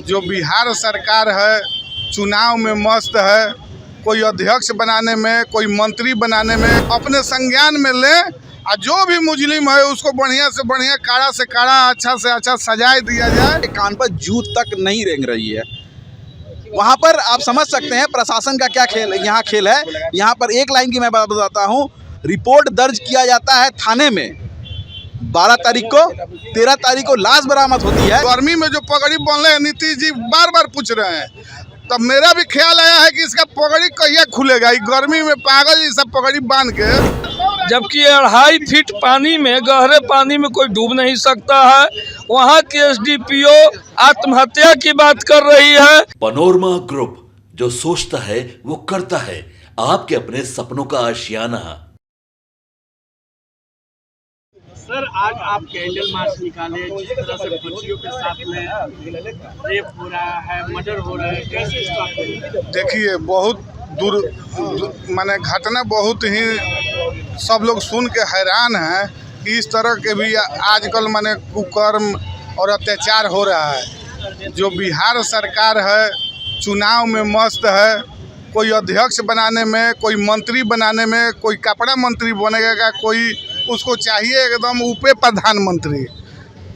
जो बिहार सरकार है चुनाव में मस्त है, कोई अध्यक्ष बनाने में, कोई मंत्री बनाने में अपने संज्ञान में ले, और जो भी मुजरिम है उसको बढ़िया से बढ़िया, काड़ा से काड़ा, अच्छा से अच्छा सजाए दिया जाए। कान पर जूत तक नहीं रेंग रही है। वहाँ पर आप समझ सकते हैं प्रशासन का क्या खेल यहाँ खेल है। यहाँ पर एक लाइन की मैं बात बताता हूँ, रिपोर्ट दर्ज किया जाता है थाने में, 12 तारीख को, 13 तारीख को लाश बरामद होती है। गर्मी में जो पगड़ी बन रहे हैं, नीतीश जी बार बार पूछ रहे हैं, तब मेरा भी ख्याल आया है कि इसका पगड़ी कहिया खुलेगा। गर्मी में पागल ये सब पगड़ी बांध के, जबकि 2.5 फीट पानी में, गहरे पानी में कोई डूब नहीं सकता है। वहाँ के एसडीपीओ आत्महत्या की बात कर रही है। पनोरमा ग्रुप, जो सोचता है वो करता है, आपके अपने सपनों का आशियाना। सर, आज आप कैंडल मार्च निकाले, जिस तरह से बच्चियों के साथ में रेप हो रहा है, मर्डर हो रहा है, कैसे स्टॉप करेंगे? देखिए बहुत माने घटना बहुत ही सब लोग सुन के हैरान हैं कि इस तरह के भी आजकल माने कुकर्म और अत्याचार हो रहा है। जो बिहार सरकार है चुनाव में मस्त है, कोई अध्यक्ष बनाने में, कोई मंत्री बनाने में, कोई कपड़ा मंत्री बनेगा, कोई उसको चाहिए एकदम ऊपे प्रधानमंत्री,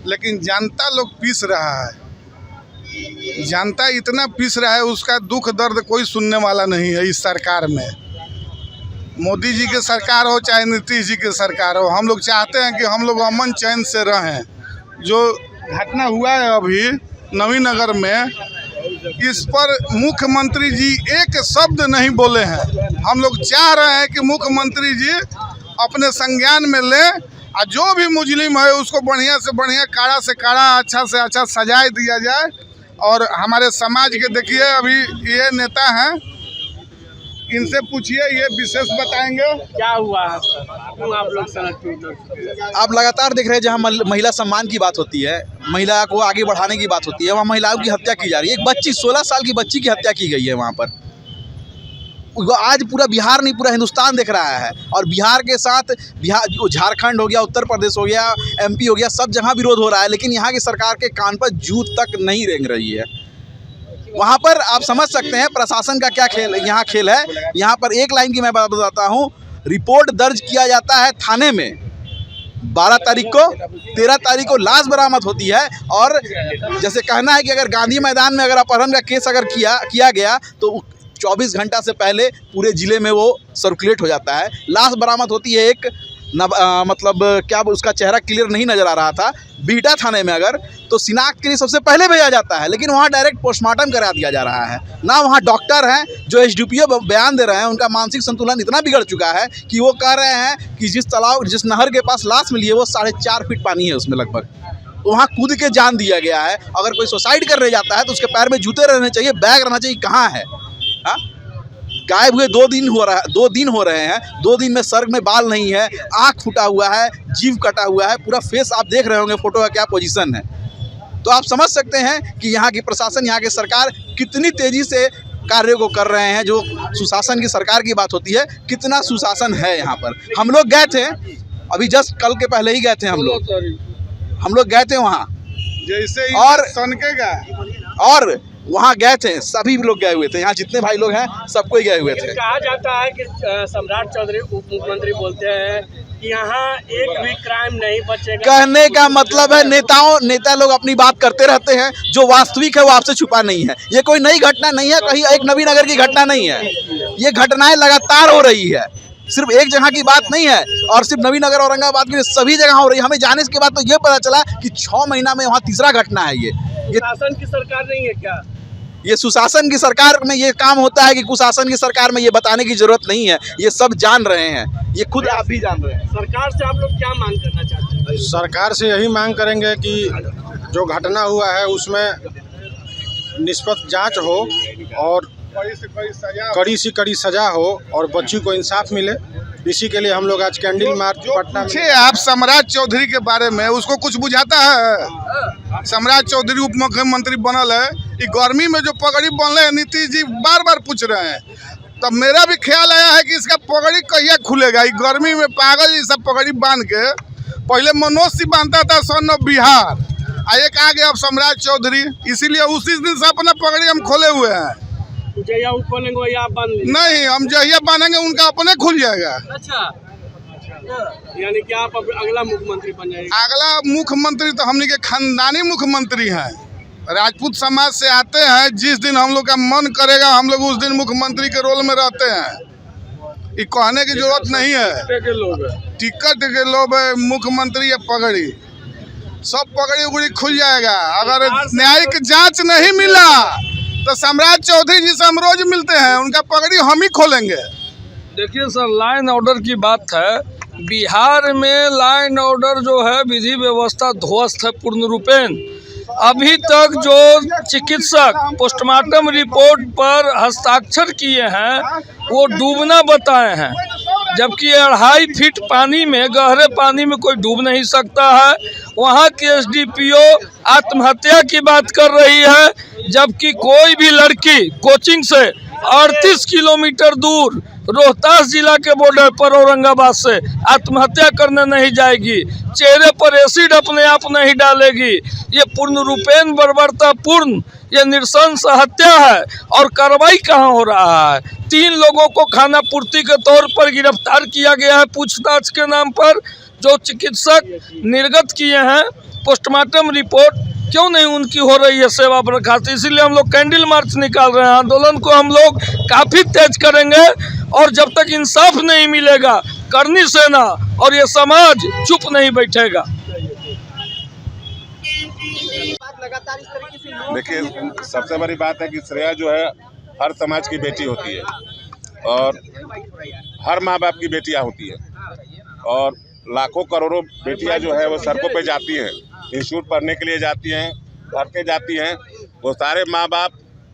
लेकिन जनता लोग पीस रहा है। जनता इतना पीस रहा है, उसका दुख दर्द कोई सुनने वाला नहीं है। इस सरकार में, मोदी जी की सरकार हो चाहे नीतीश जी की सरकार हो, हम लोग चाहते हैं कि हम लोग अमन चैन से रहें। जो घटना हुआ है अभी नवीनगर में, इस पर मुख्यमंत्री जी एक शब्द नहीं बोले हैं। हम लोग चाह रहे हैं कि मुख्यमंत्री जी अपने संज्ञान में ले, और जो भी मुजरिम है उसको बढ़िया से बढ़िया, काड़ा से काड़ा, अच्छा से अच्छा सजाए दिया जाए। और हमारे समाज के देखिए अभी ये नेता हैं, इनसे पूछिए, ये विशेष बताएंगे क्या हुआ है सर, क्यों आप लोग सड़क पे उतर? आप लगातार देख रहे हैं जहाँ महिला सम्मान की बात होती है, महिला को आगे बढ़ाने की बात होती है, वहाँ महिलाओं की हत्या की जा रही है। एक बच्ची, 16 साल की बच्ची की हत्या की गई है वहाँ पर। आज पूरा बिहार नहीं, पूरा हिंदुस्तान देख रहा है। और बिहार के साथ झारखंड हो गया, उत्तर प्रदेश हो गया, MP हो गया, सब जगह विरोध हो रहा है, लेकिन यहाँ की सरकार के कान पर जूत तक नहीं रेंग रही है। वहाँ पर आप समझ सकते हैं प्रशासन का क्या खेल यहाँ खेल है। यहाँ पर एक लाइन की मैं बात बताता हूँ, रिपोर्ट दर्ज किया जाता है थाने में, 12 तारीख को, 13 तारीख को लाश बरामद होती है। और जैसे कहना है कि अगर गांधी मैदान में अगर अपहरण का केस अगर किया गया तो 24 घंटा से पहले पूरे ज़िले में वो सर्कुलेट हो जाता है। लाश बरामद होती है एक मतलब क्या उसका चेहरा क्लियर नहीं नज़र आ रहा था। बीटा थाने में अगर तो शिनाख्त के लिए सबसे पहले भेजा जाता है, लेकिन वहाँ डायरेक्ट पोस्टमार्टम करा दिया जा रहा है। ना वहाँ डॉक्टर हैं जो एसडीपीओ बयान दे रहे हैं, उनका मानसिक संतुलन इतना बिगड़ चुका है कि वो कह रहे हैं कि जिस नहर के पास लाश मिली है वो 4.5 फीट पानी है उसमें लगभग, वहाँ कूद के जान दिया गया है। अगर कोई सुसाइड करने जाता है तो उसके पैर में जूते रहने चाहिए, बैग रहना चाहिए, कहाँ है? हाँ, गायब हुए 2 दिन हो रहे हैं। 2 दिन में सर में बाल नहीं है, आँख फूटा हुआ है, जीभ कटा हुआ है, पूरा फेस आप देख रहे होंगे फोटो का क्या पोजीशन है। तो आप समझ सकते हैं कि यहाँ की प्रशासन, यहाँ की सरकार कितनी तेज़ी से कार्यों को कर रहे हैं। जो सुशासन की सरकार की बात होती है, कितना सुशासन है यहाँ पर। हम लोग गए थे अभी जस्ट कल के पहले ही गए थे, हम लोग गए थे वहाँ, जैसे ही और सनकेगा और वहाँ गए थे, सभी लोग गए हुए थे, यहाँ जितने भाई लोग हैं सबको ही गए हुए थे। कहा जाता है कि सम्राट चौधरी उप मुख्यमंत्री बोलते हैं कि यहाँ एक भी क्राइम नहीं बचेगा। कहने का मतलब है नेता लोग अपनी बात करते रहते हैं, जो वास्तविक है वो आपसे छुपा नहीं है। ये कोई नई घटना नहीं है, कहीं एक नवीनगर की घटना नहीं है, ये घटनाएं लगातार हो रही है। सिर्फ एक जगह की बात नहीं है, और सिर्फ नवीनगर औरंगाबाद की सभी जगह हो रही है। हमें जाने के बाद तो ये पता चला कि 6 महीना में वहाँ तीसरा घटना है। ये शासन की सरकार नहीं है क्या? ये सुशासन की सरकार में ये काम होता है कि कुशासन की सरकार में ये बताने की जरूरत नहीं है, ये सब जान रहे हैं, ये खुद आप भी जान रहे हैं। सरकार से आप लोग क्या मांग करना चाहते हैं? सरकार से यही मांग करेंगे कि जो घटना हुआ है उसमें निष्पक्ष जांच हो और कड़ी से कड़ी सजा हो और बच्ची को इंसाफ मिले। इसी के लिए हम लोग आज कैंडल मार्च पटना में। आप सम्राट चौधरी के बारे में, उसको कुछ बुझाता है? सम्राट चौधरी उप मुख्यमंत्री बनल है, कि गर्मी में जो पगड़ी बन रहे हैं, नीतीश जी बार बार पूछ रहे हैं, तब मेरा भी ख्याल आया है कि इसका पगड़ी कहिया खुलेगा। गर्मी में पागल ये सब पगड़ी बांध के, पहले मनोज सिंह बांधता था सन ऑफ बिहार, एक आ गया अब सम्राट चौधरी, इसीलिए उसी दिन से अपना पगड़ी हम खोले हुए हैं। जया वो खोलेंगे वही आप बांध लीजिए। नहीं, हम जहिया बांधेंगे उनका अपने खुल जाएगा। अच्छा, यानी कि आप अगला मुख्यमंत्री बन जाएंगे। अगला मुख्यमंत्री तो हमने के खानदानी मुख्यमंत्री हैं, राजपूत समाज से आते हैं। जिस दिन हम लोग का मन करेगा हम लोग उस दिन मुख्यमंत्री के रोल में रहते हैं। ये कहने की जरूरत नहीं है। टिकट के लोग मुख्यमंत्री या पगड़ी, सब पगड़ी उगड़ी खुल जाएगा। अगर न्यायिक जांच नहीं मिला तो सम्राट चौधरी जी से हम रोज मिलते हैं, उनका पगड़ी हम ही खोलेंगे। देखिए सर, लाइन ऑर्डर की बात है। बिहार में लाइन ऑर्डर जो है, विधि व्यवस्था ध्वस्त है पूर्ण रूपेण। अभी तक जो चिकित्सक पोस्टमार्टम रिपोर्ट पर हस्ताक्षर किए हैं वो डूबना बताए हैं, जबकि 2.5 फीट पानी में, गहरे पानी में कोई डूब नहीं सकता है। वहाँ के एसडीपीओ आत्महत्या की बात कर रही है, जबकि कोई भी लड़की कोचिंग से 38 किलोमीटर दूर रोहतास जिला के बॉर्डर पर औरंगाबाद से आत्महत्या करने नहीं जाएगी, चेहरे पर एसिड अपने आप नहीं डालेगी। ये पूर्ण रूपेण बर्बरतापूर्ण, ये नृशंस हत्या है। और कार्रवाई कहाँ हो रहा है? 3 लोगों को खाना पूर्ति के तौर पर गिरफ्तार किया गया है पूछताछ के नाम पर। जो चिकित्सक निर्गत किए हैं पोस्टमार्टम रिपोर्ट, क्यों नहीं उनकी हो रही है सेवा बर्खास्त? इसीलिए हम लोग कैंडल मार्च निकाल रहे हैं। आंदोलन को हम लोग काफ़ी तेज करेंगे और जब तक इंसाफ नहीं मिलेगा करनी सेना और ये समाज चुप नहीं बैठेगा। देखिए, सबसे बड़ी बात है कि श्रेया जो है हर समाज की बेटी होती है और हर माँ बाप की बेटियाँ होती है। और लाखों करोड़ों बेटियाँ जो है वो सड़कों पे जाती हैं, इंस्टीट्यूट पढ़ने के लिए जाती हैं, घर के जाती हैं। वो सारे माँ बाप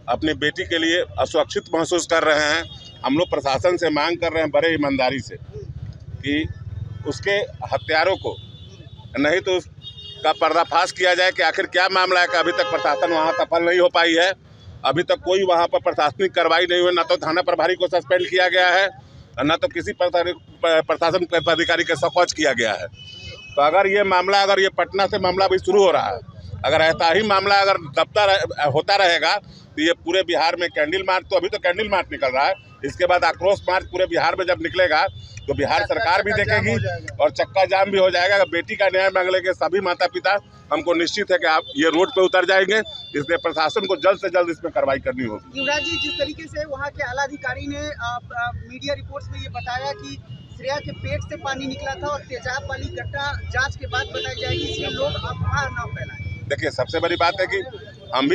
अपनी बेटी के लिए असुरक्षित महसूस कर रहे हैं। हम लोग प्रशासन से मांग कर रहे हैं बड़े ईमानदारी से कि उसके हत्यारों को नहीं तो उसका पर्दाफाश किया जाए कि आखिर क्या मामला है कि अभी तक प्रशासन वहाँ सफल नहीं हो पाई है। अभी तक कोई वहाँ पर प्रशासनिक कार्रवाई नहीं हुई, ना तो थाना प्रभारी को सस्पेंड किया गया है, न तो किसी प्रशासन पदाधिकारी का सकौच किया गया है। तो अगर ये मामला, अगर ये पटना से मामला अभी शुरू हो रहा है, अगर ऐसा ही मामला अगर दबता होता रहेगा तो ये पूरे बिहार में कैंडल मार्च, तो अभी तो कैंडल मार्च निकल रहा है, इसके बाद आक्रोश मार्च पूरे बिहार में जब निकलेगा तो बिहार सरकार भी देखेगी और चक्का जाम भी हो जाएगा। बेटी का न्याय मांगने के सभी माता पिता हमको निश्चित है कि आप ये रोड पे उतर जाएंगे, इसलिए प्रशासन को जल्द से जल्द इसमें कार्रवाई करनी होगी। युवराज जी, जिस तरीके से वहाँ के आला अधिकारी ने मीडिया रिपोर्ट्स में ये बताया कि श्रेया के पेट से पानी निकला था और तेजाब वाली घटना जांच के बाद बताई जाएगी, इसलिए लोग अफवाह न फैलाएं। देखिए, सबसे बड़ी बात है कि हम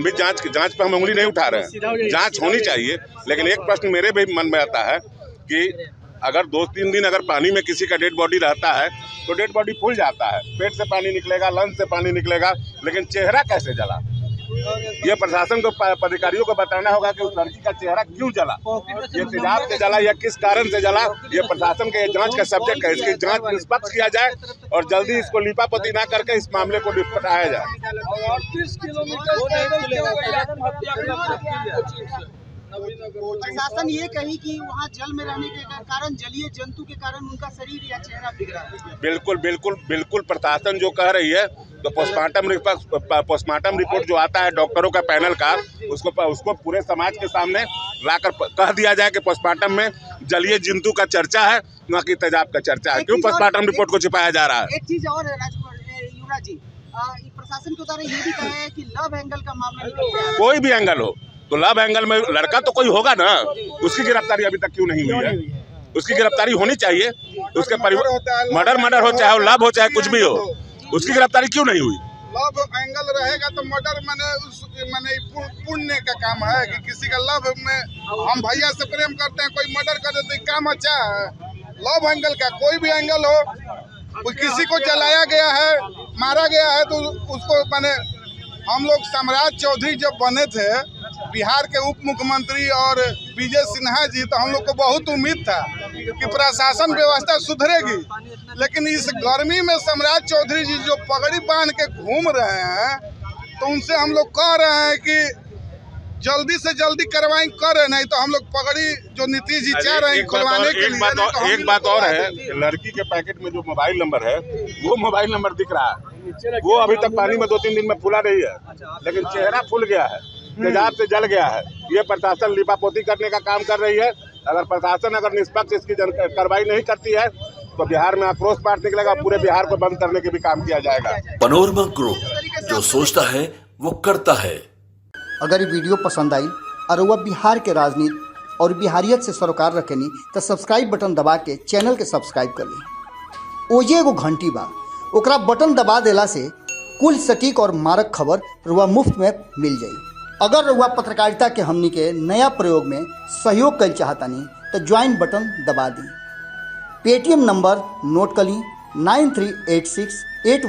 भी जांच पे हम उंगली नहीं उठा रहे हैं, जांच होनी चाहिए। लेकिन एक प्रश्न मेरे भी मन में आता है कि अगर 2-3 दिन अगर पानी में किसी का डेड बॉडी रहता है तो डेड बॉडी फूल जाता है, पेट से पानी निकलेगा, लंग्स से पानी निकलेगा, लेकिन चेहरा कैसे जला? ये प्रशासन को, अधिकारियों को बताना होगा कि उस लड़की का चेहरा क्यों जला, ये तेजाब से जला या किस कारण से जला। ये प्रशासन के जांच का सब्जेक्ट है, इसकी जांच निष्पक्ष किया जाए और जल्दी इसको लीपापोती ना करके इस मामले को निपटाया जाए। प्रशासन ये कही कि वहाँ जल में रहने के कारण, जलीय जंतु के कारण उनका शरीर या चेहरा बिगड़ा है। बिल्कुल प्रशासन जो कह रही है, तो पोस्टमार्टम रिपोर्ट जो आता है डॉक्टरों का पैनल का, उसको पूरे समाज के सामने लाकर कह दिया जाए कि पोस्टमार्टम में जलीय जंतु का चर्चा है, न कि तेजाब का चर्चा है। क्यों पोस्टमार्टम रिपोर्ट को छिपाया जा रहा है? एक चीज और युवराज जी, प्रशासन के द्वारा ये भी कहा है कि लव एंगल का मामला, कोई भी एंगल हो तो लव एंगल में लड़का तो कोई होगा ना, उसकी गिरफ्तारी अभी तक क्यों नहीं हुई है? उसकी गिरफ्तारी होनी चाहिए। उसके परिवार मर्डर हो, चाहे लव हो, चाहे कुछ भी हो, उसकी गिरफ्तारी क्यों नहीं हुई? लव एंगल रहेगा तो मर्डर माने पुण्य का काम है कि किसी का लव में हम भैया से प्रेम करते हैं, कोई मर्डर कर देते, काम अच्छा है? लव एंगल का कोई भी एंगल हो, कोई किसी को जलाया गया है, मारा गया है, तो उसको माने हम लोग सम्राट चौधरी जब बने थे बिहार के उप मुख्यमंत्री और विजय सिन्हा जी, तो हम लोग को बहुत उम्मीद था कि प्रशासन व्यवस्था सुधरेगी। लेकिन इस गर्मी में सम्राट चौधरी जी जो पगड़ी बांध के घूम रहे हैं, तो उनसे हम लोग कह रहे हैं कि जल्दी से जल्दी कार्रवाई करें, नहीं तो हम लोग पगड़ी जो नीतीश जी चाह रहे हैं खुलवाने के लिए। एक बात और है, लड़की के पैकेट में जो मोबाइल नंबर है वो मोबाइल नंबर दिख रहा है, वो अभी तक पानी में 2-3 दिन में फूला नहीं है, लेकिन चेहरा फूल गया है, तेजाब से जल गया है। ये प्रशासन लिपापोती करने का काम कर रही है। अगर प्रशासन निष्पक्ष इसकी कार्रवाई नहीं करती है तो बिहार में आक्रोश पार्ट निकलेगा, पूरे बिहार को बंद करने के भी काम किया जाएगा। पनोरमा ग्रुप, जो सोचता है वो करता है। अगर ये वीडियो पसंद आई और वह बिहार के राजनीति और बिहारियत से सरोकार रखेनी तो सब्सक्राइब बटन दबा के चैनल के सब्सक्राइब कर ली। ओजे एगो घंटी बा, ओकरा बटन दबा देला से कुल सटीक और मारक खबर रुआ मुफ्त में मिल जाई। अगर रुआ पत्रकारिता के हमनी के नया प्रयोग में सहयोग कर चाहतानी तो ज्वाइन बटन दबा दी। पेटीएम नंबर नोट कर ली 938681